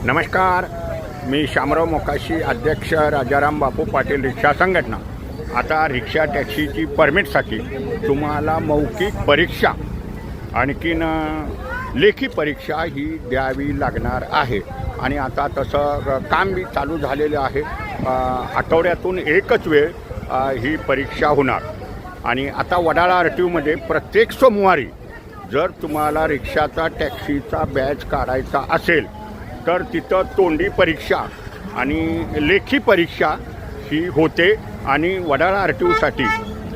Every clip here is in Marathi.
नमस्कार, मी शामराव मोकाशी, अध्यक्ष राजाराम बापू पाटील रिक्षा संघटना। आता रिक्षा टॅक्सीची परमिटसाठी तुम्हाला मौखिक परीक्षा आणखीन लेखी परीक्षा ही द्यावी लागणार आहे आणि आता तसं काम बी चालू झालेलं आहे। आठवड्यातून एकच वेळ ही परीक्षा होणार आणि आता वडाळा RTOमध्ये प्रत्येक सोमवारी जर तुम्हाला रिक्षाचा टॅक्सीचा बॅच काढायचा असेल तर तिथं तोंडी परीक्षा आणि लेखी परीक्षा ही होते। आणि वडाळा RTOसाठी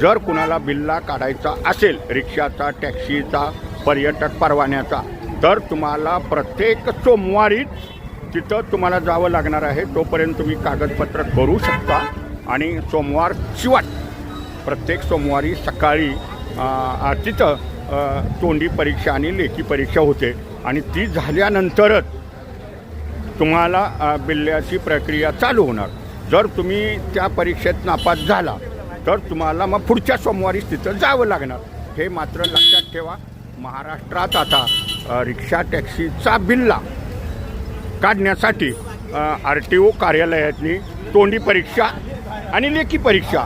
जर कुणाला बिल्ला काढायचा असेल रिक्षाचा, टॅक्सीचा, पर्यटक परवान्याचा, तर तुम्हाला प्रत्येक सोमवारीच तिथं तुम्हाला जावं लागणार आहे। तोपर्यंत तुम्ही कागदपत्र करू शकता आणि सोमवार शिवाय प्रत्येक सोमवारी सकाळी तिथं तोंडी परीक्षा आणि लेखी परीक्षा होते आणि ती झाल्यानंतरच तुम्हाला बिल्ल्याची प्रक्रिया चालू होणार। जर तुम्ही त्या परीक्षेत नापास झाला तर तुम्हाला मग पुढच्या सोमवारीच तिथं जावं लागणार। हे मात्र लक्षात ठेवा। महाराष्ट्रात आता रिक्षा टॅक्सीचा बिल्ला काढण्यासाठी RTO कार्यालयातली तोंडी परीक्षा आणि लेखी परीक्षा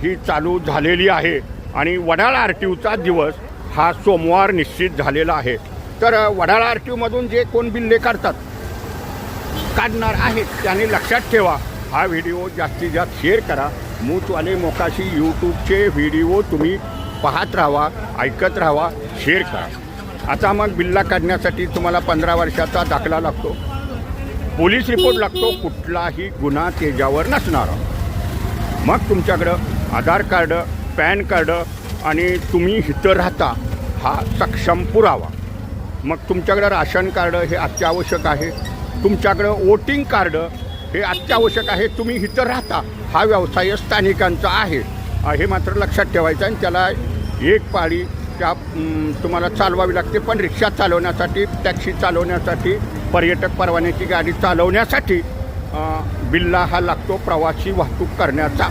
ही चालू झालेली आहे आणि वडाळा RTOचा दिवस हा सोमवार निश्चित झालेला आहे। तर वडाळा RTOमधून जे कोण बिल्ले काढणार आहेत त्यांनी लक्षात ठेवा, हा व्हिडिओ जास्तीत जास्त शेअर करा। मूचवाले मोकाशी यूट्यूबचे व्हिडिओ तुम्ही पाहत राहा, ऐकत राहा, शेअर करा। आता मग बिल्ला काढण्यासाठी तुम्हाला 15 वर्षाचा दाखला लागतो, पोलीस रिपोर्ट लागतो, कुठलाही गुन्हा त्याच्यावर नसणारा। मग तुमच्याकडं आधार कार्ड, पॅन कार्ड आणि तुम्ही इथं राहता हा सक्षम पुरावा। मग तुमच्याकडं राशन कार्ड हे अत्यावश्यक आहे, तुमच्याकडं वोटिंग कार्ड हे अत्यावश्यक आहे, तुम्ही इथं राहता हा व्यवसाय स्थानिकांचा आहे, हे मात्र लक्षात ठेवायचं। आणि त्याला एक पाळी त्या तुम्हाला चालवावी लागते। पण रिक्षा चालवण्यासाठी, टॅक्सी चालवण्यासाठी, पर्यटक परवान्याची गाडी चालवण्यासाठी बिल्ला हा लागतो प्रवासी वाहतूक करण्याचा।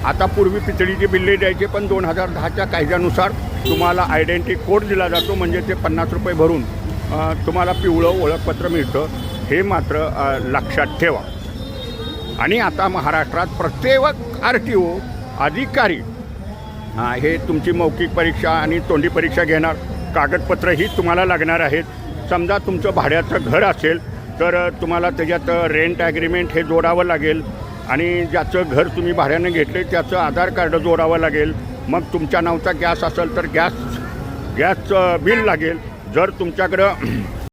आता पूर्वी पितळीचे बिल्ले द्यायचे, पण 2010च्या कायद्यानुसार तुम्हाला आयडेंटिटी कोड दिला जातो, म्हणजे ते 50 रुपये भरून तुम्हाला पिवळं ओळखपत्र मिळतं, हे मात्र लक्षात ठेवा। आणि आता महाराष्ट्रात प्रत्येक RTO अधिकारी हे तुमची मौखिक परीक्षा आणि तोंडी परीक्षा घेणार। कागदपत्रही तुम्हाला लागणार आहेत। समजा तुमचं भाड्याचं घर असेल तर तुम्हाला त्याच्यात रेंट ॲग्रीमेंट हे जोडावं लागेल आणि ज्याचं घर तुम्ही भाड्यानं घेतले त्याचं आधार कार्ड जोडावं लागेल। मग तुमच्या नावचा गॅस असेल तर गॅसचं बिल लागेल। जर तुमच्याकडं